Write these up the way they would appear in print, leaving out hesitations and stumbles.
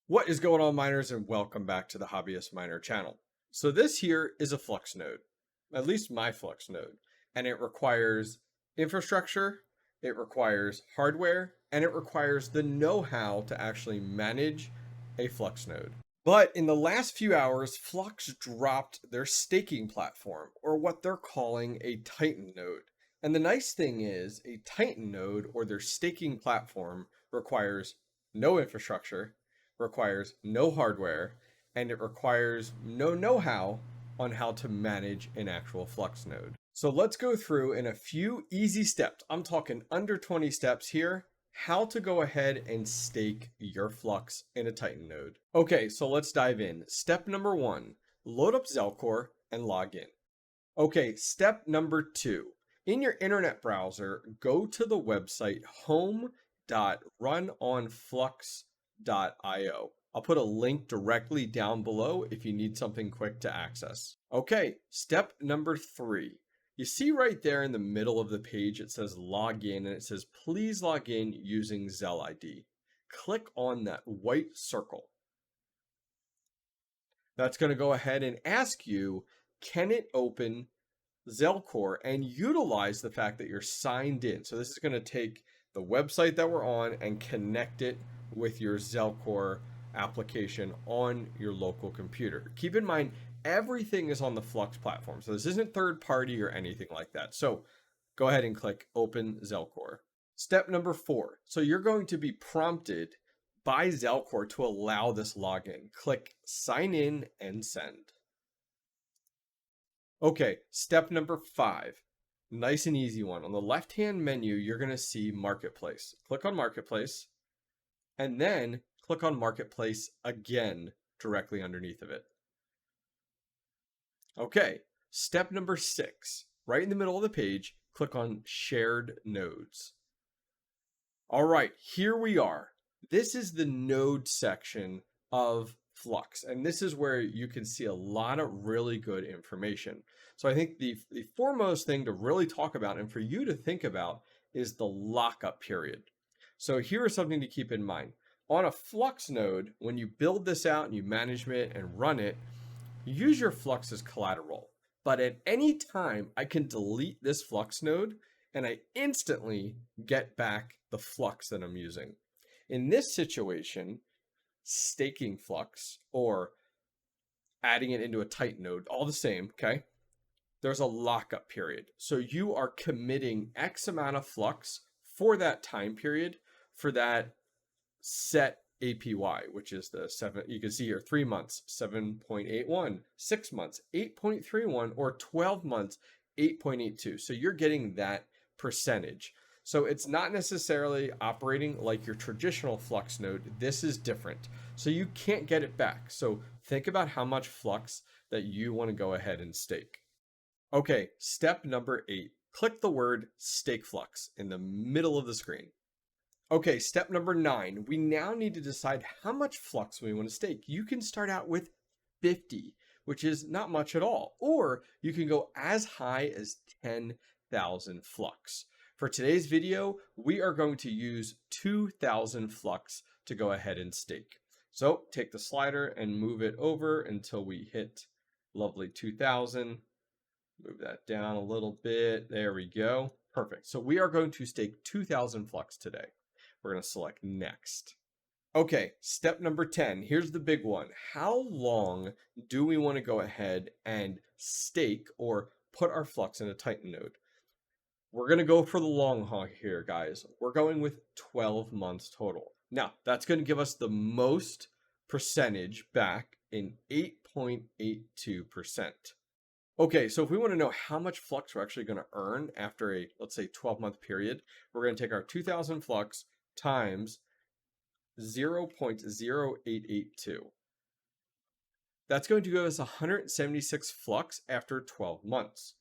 What is going on, miners, and welcome back to the Hobbyist Miner channel. So this here is a Flux node, at least my Flux node, and it requires infrastructure, it requires hardware, and it requires the know-how to actually manage a Flux node. But in the last few hours, Flux dropped their staking platform, or what they're calling a Titan node. And the nice thing is, a Titan node, or their staking platform, requires no infrastructure, requires no hardware, and it requires no know-how on how to manage an actual Flux node. So let's go through in a few easy steps. I'm talking under 20 steps here, how to go ahead and stake your Flux in a Titan node. Okay, so let's dive in. Step number 1, load up 𝐓𝐶ore and log in. Okay, step number 2, in your internet browser, go to the website home.runonflux.io. I'll put a link directly down below if you need something quick to access. Okay, step number 3. You see right there in the middle of the page, it says log in, and it says please log in using Zell ID. Click on that white circle. That's going to go ahead and ask you, can it open 𝐓𝐶ore and utilize the fact that you're signed in? So this is going to take the website that we're on and connect it with your 𝐓𝐶ore application on your local computer. Keep in mind, everything is on the Flux platform. So this isn't third party or anything like that. So go ahead and click open 𝐓𝐶ore. Step number 4. So you're going to be prompted by 𝐓𝐶ore to allow this login. Click sign in and send. Okay, step number 5. Nice and easy one. On the left-hand menu, you're going to see Marketplace. Click on Marketplace, and then click on Marketplace again directly underneath of it. Okay, step number 6. Right in the middle of the page, click on Shared Nodes. All right, here we are. This is the node section of Flux, and this is where you can see a lot of really good information. So I think the foremost thing to really talk about and for you to think about is the lockup period. So here is something to keep in mind. On a Flux node, when you build this out and you manage it and run it, you use your Flux as collateral. But at any time, I can delete this Flux node and I instantly get back the Flux that I'm using. In this situation, staking Flux or adding it into a Titan node, all the same, okay? There's a lockup period. So you are committing X amount of Flux for that time period for that set APY, which is the 7, you can see here, 3 months, 7.81, 6 months, 8.31, or 12 months, 8.82. So you're getting that percentage. So it's not necessarily operating like your traditional Flux node. This is different. So you can't get it back. So think about how much Flux that you want to go ahead and stake. Okay, step number 8. Click the word Stake Flux in the middle of the screen. Okay, step number 9. We now need to decide how much Flux we want to stake. You can start out with 50, which is not much at all. Or you can go as high as 10,000 Flux. For today's video, we are going to use 2,000 Flux to go ahead and stake. So take the slider and move it over until we hit lovely 2,000. Move that down a little bit. There we go. Perfect. So we are going to stake 2,000 Flux today. We're going to select next. Okay, step number 10. Here's the big one. How long do we want to go ahead and stake or put our Flux in a Titan node? We're going to go for the long haul here, guys. We're going with 12 months total. Now, that's going to give us the most percentage back in 8.82%. Okay, so if we want to know how much Flux we're actually going to earn after a, let's say, 12-month period, we're going to take our 2,000 Flux times 0.0882. That's going to give us 176 Flux after 12 months.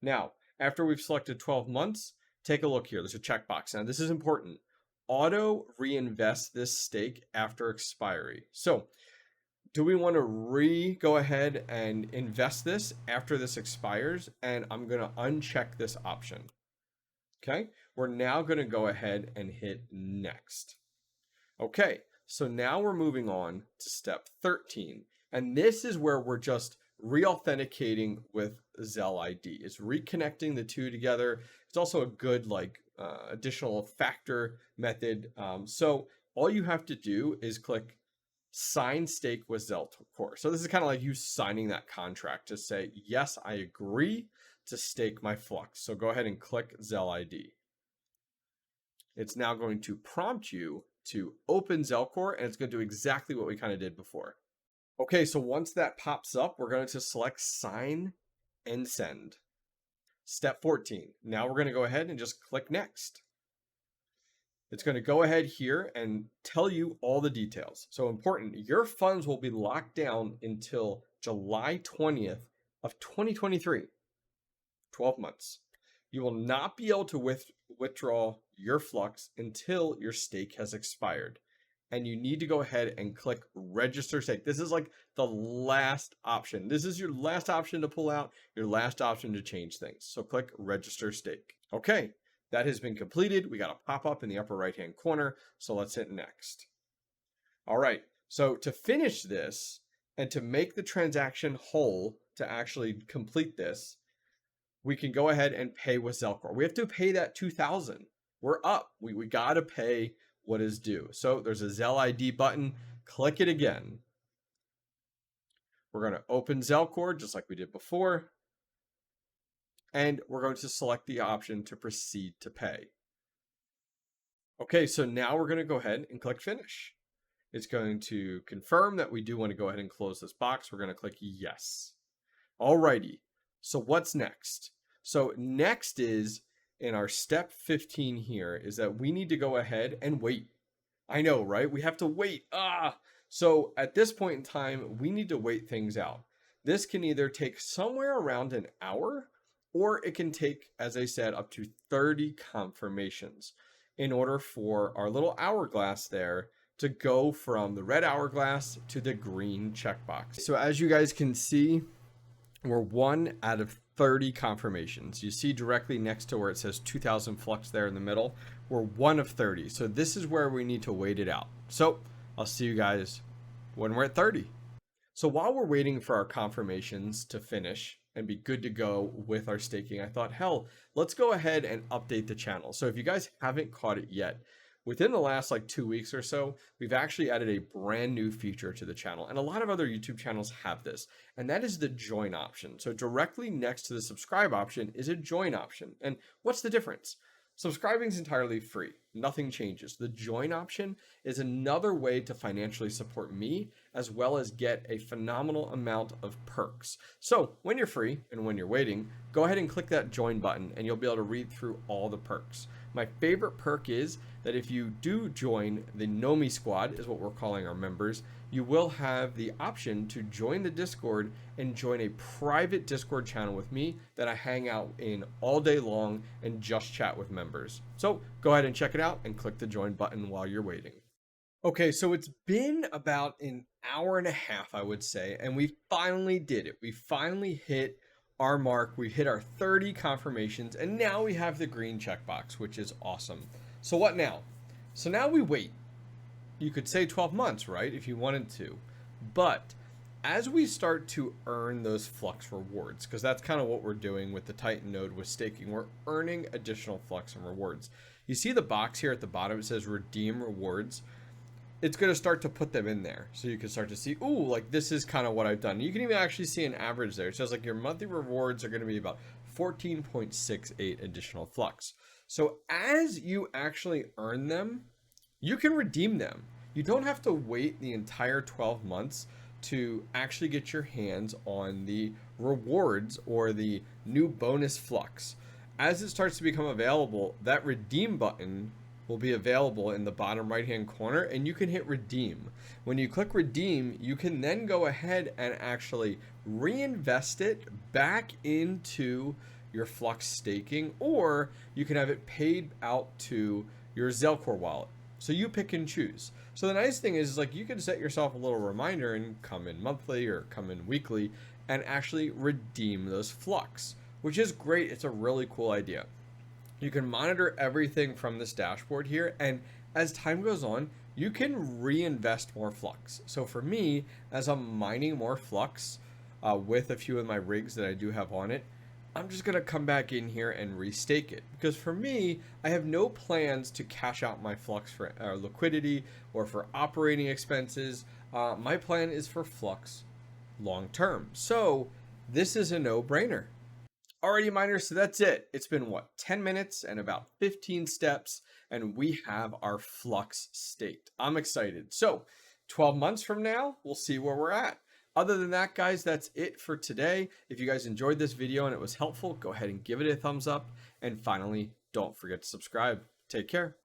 Now, after we've selected 12 months, take a look here. There's a checkbox. Now, this is important. Auto reinvest this stake after expiry. So, do we want to go ahead and invest this after this expires? And I'm going to uncheck this option. Okay, we're now going to go ahead and hit next. Okay, So now we're moving on to step 13. And this is where we're just re-authenticating with Zell ID. It's reconnecting the two together. It's also a good additional factor method. So all you have to do is click sign stake with Zell Core. So this is kind of like you signing that contract to say, yes, I agree to stake my Flux. So go ahead and click Zell ID. It's now going to prompt you to open Zell Core, and it's going to do exactly what we kind of did before. Okay, so once that pops up, we're going to select sign and send. Step 14. Now we're going to go ahead and just click next. It's going to go ahead here and tell you all the details. So important, your funds will be locked down until July 20th of 2023, 12 months. You will not be able to withdraw your Flux until your stake has expired. And you need to go ahead and click register stake. This is like the last option. This is your last option to pull out, your last option to change things. So click register stake. Okay, that has been completed. We got a pop-up in the upper right-hand corner. So let's hit next. All right, so to finish this and to make the transaction whole to actually complete this, we can go ahead and pay with Zell Core. We have to pay that $2,000. We're up. We got to pay what is due. So there's a Zell ID button. Click it again. We're going to open Zell Core just like we did before. And we're going to select the option to proceed to pay. Okay, so now we're going to go ahead and click finish. It's going to confirm that we do want to go ahead and close this box. We're going to click yes. Alrighty. So what's next? So next is in our step 15 here is that we need to go ahead and wait. I know, right? We have to wait. So at this point in time, we need to wait things out. This can either take somewhere around an hour, or it can take, as I said, up to 30 confirmations in order for our little hourglass there to go from the red hourglass to the green checkbox. So as you guys can see, we're 1 out of 30 confirmations. You see directly next to where it says 2000 Flux there in the middle. We're 1 of 30. So this is where we need to wait it out. So I'll see you guys when we're at 30. So while we're waiting for our confirmations to finish and be good to go with our staking, I thought, hell, let's go ahead and update the channel. So if you guys haven't caught it yet, within the last 2 weeks or so, we've actually added a brand new feature to the channel. And a lot of other YouTube channels have this, and that is the join option. So directly next to the subscribe option is a join option. And what's the difference? Subscribing is entirely free. Nothing changes. The join option is another way to financially support me, as well as get a phenomenal amount of perks. So when you're free and when you're waiting, go ahead and click that join button and you'll be able to read through all the perks. My favorite perk is that if you do join the Know Me Squad, is what we're calling our members, you will have the option to join the Discord and join a private Discord channel with me that I hang out in all day long and just chat with members. So go ahead and check it out and click the join button while you're waiting. Okay, so it's been about an hour and a half, I would say, and we finally did it. We finally hit our mark. We hit our 30 confirmations, and now we have the green checkbox, which is awesome. So what now? So now we wait. You could say 12 months, right, if you wanted to. But as we start to earn those Flux rewards, because that's kind of what we're doing with the Titan node with staking, we're earning additional Flux and rewards. You see the box here at the bottom, it says redeem rewards. It's going to start to put them in there. So you can start to see, ooh, like this is kind of what I've done. You can even actually see an average there. It says like your monthly rewards are going to be about 14.68 additional Flux. So as you actually earn them, you can redeem them. You don't have to wait the entire 12 months to actually get your hands on the rewards or the new bonus Flux. As it starts to become available, that redeem button will be available in the bottom right hand corner, and you can hit redeem. When you click redeem, you can then go ahead and actually reinvest it back into your Flux staking, or you can have it paid out to your Zell Core wallet. So you pick and choose. So the nice thing is like you can set yourself a little reminder and come in monthly or come in weekly and actually redeem those Flux, which is great. It's a really cool idea. You can monitor everything from this dashboard here, and as time goes on, you can reinvest more Flux. So for me, as I'm mining more Flux with a few of my rigs that I do have on it, I'm just going to come back in here and restake it. Because for me, I have no plans to cash out my Flux for liquidity or for operating expenses. My plan is for Flux long term. So this is a no-brainer. Alrighty, miners, so that's it. It's been what, 10 minutes and about 15 steps, and we have our Flux staked. I'm excited. So 12 months from now, we'll see where we're at. Other than that, guys, that's it for today. If you guys enjoyed this video and it was helpful, go ahead and give it a thumbs up. And finally, don't forget to subscribe. Take care.